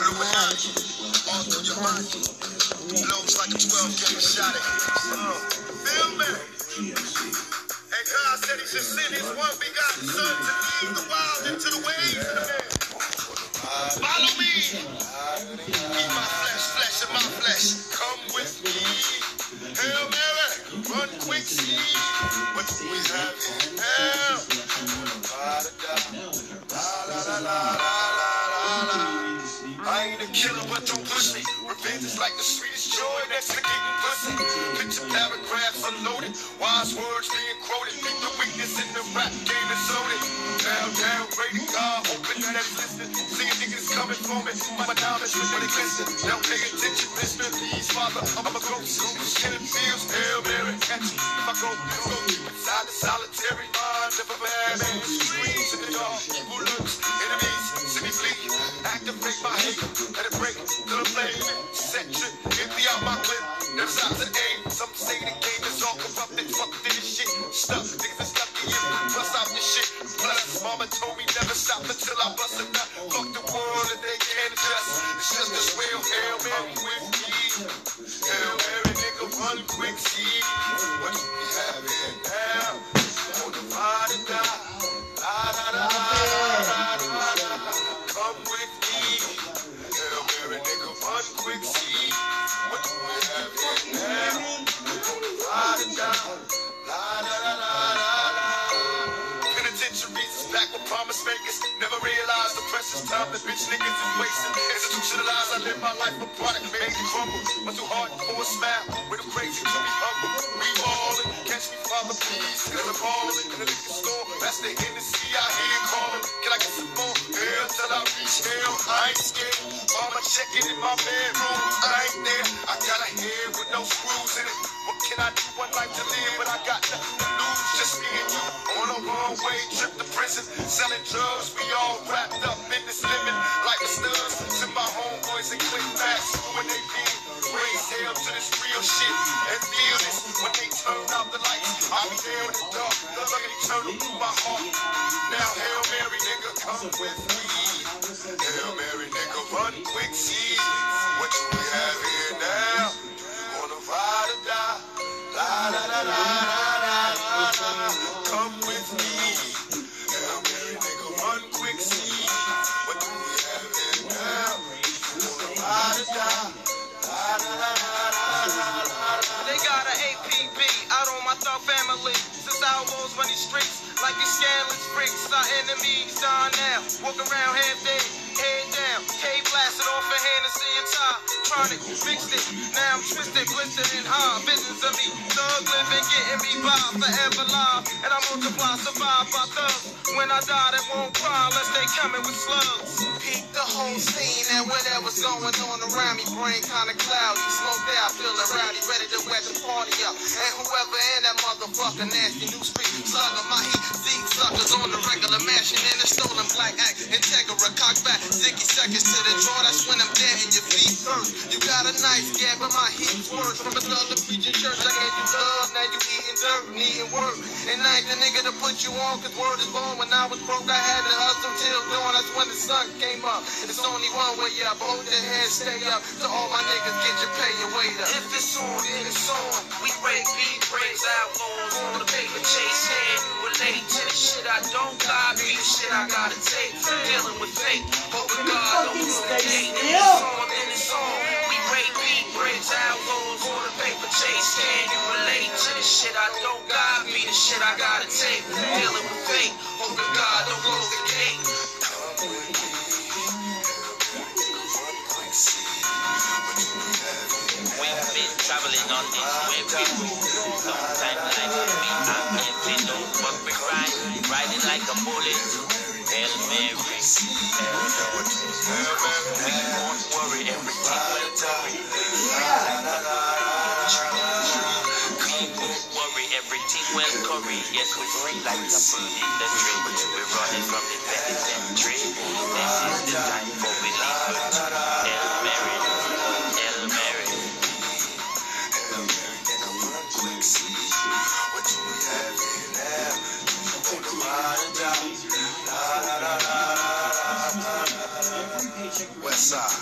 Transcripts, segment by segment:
Illuminati, all through your body. Blows like a 12-gauge shot at feel me? And God said he should send his one begotten son to lead the wild into the ways of the man. Follow me. Eat my flesh of my flesh. Come with me. Hail Mary, run quick, see what we have in hell. I ain't a killer, but don't push me. Revenge is like the sweetest joy next to getting pussy. Picture paragraphs unloaded, wise words being quoted. Think the weakness in the rap game is loaded. Down, rated God, hoping that it's listening. Seeing niggas coming for me, my diamonds when they glisten. Now pay attention, listener, please, Father. I'm a ghost, killing fields, Hail Mary, catch me. If I go deep inside the solitary mind of a man, screams in the dark, evil lurks, enemies, see me flee. Activate my hate, let it break, till I'm playing it. Set trip, empty out my clip, there's sides of aim. Some say the game is all corrupted, fuck this shit. Stuck, niggas is stuck in you, bust out your shit. Plus, mama told me never stop until I bust a nut. Fuck the world and they can't adjust. It's just as well, Hail Mary with me. Hail Mary, nigga, run quick, see what we have in now. On the ride and die. Come with me. Hail Mary, nigga, run quick, see what we have in now. On the ride and die. Penitentiaries is back with promise makers. Never realized the precious time that bitch niggas is wasting. Institutionalized, I live my life a product made me crumble. But too hard for a smile, with a crazy to be humble. We ballin', catch me, Father, please. Cause I'm ballin' in the liquor store. That's the Hennessy I hear calling. Can I get some more? Hell till I reach hell. I ain't scared. Mama checking in my bedroom. I ain't there. I got a head with no screws in it. What can I do? One life to live, but I got nothing to lose. Just me and you on a wrong way trip to prison. Selling drugs, we all wrapped up in this living like the studs. To my homeboys and click backs when they feel. Raise hell to this real shit and feel this. When they turn out the lights, I'll be there in the dark. The love eternal through my heart. Now, Hail Mary, nigga, come with me. Hail Mary, nigga, run quick, see what you have here now. Wanna ride or die? La la la la la la la. Come with me. Hail Mary, nigga, run quick, see what we have here now. Wanna ride or die? La la la la la la. They got an APB out on my thug family. Since I was running streets like these scandalous freaks. Our enemies down now, walk around half dead, head down, K blasted off a Hennessy and tie. Chronic, fixed it, now I'm twisted, blistered and high. Visions of me, thug living, getting me by, forever live. And I multiply, survive by thugs. When I die, they won't cry unless they coming with slugs. Peep the whole scene and whatever's going on around me. Brain kinda cloudy, smoked out, feeling rowdy, ready to wet the party up. And whoever in that motherfucker nasty new street slugger, my heat, seed suckers on the regular mashing in a stolen black act. Integra, cock back, 60 seconds to the draw, that's when I'm dead in your feet first. You got a nice gap, but my heat's worse. From a thug to preaching church, I gave you love, now you eating dirt, needing work. And I ain't the nigga to put you on, cause word is born. When I was broke, I had to hustle till dawn, that's when the sun came up. It's only one way up, hold your head, stay up. To all my niggas, get your pay and weight up. If it's on, then it's on. We break beat, breaks outlaws on the paper chase head. Relate to the shit I don't got, be the shit I gotta take. Dealing with fate, hoping God don't communicate. If it's on, then it's on. We break beat, breaks outlaws on the paper chase head. You relate to the shit I don't got, be the shit I gotta take. Dealing with fate, hoping God don't close the gate. We've been traveling on this wavy road. Sometime like a beat, I'm getting low, but we riding like a bullet. Hail Mary, Hail Mary, we won't worry, everything will worry. We won't worry, everything will curry. Yes, we're free like a bird in the tree. We're running from the penitentiary. This is the time for believers. Hail Mary, Hail Mary. West Side,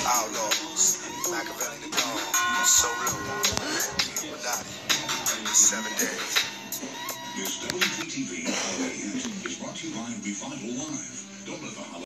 Outlaws, Machiavelli the Dawn, Solo, Illuminati, 7 days. This WPTV is brought to you by Revival Live. Don't let the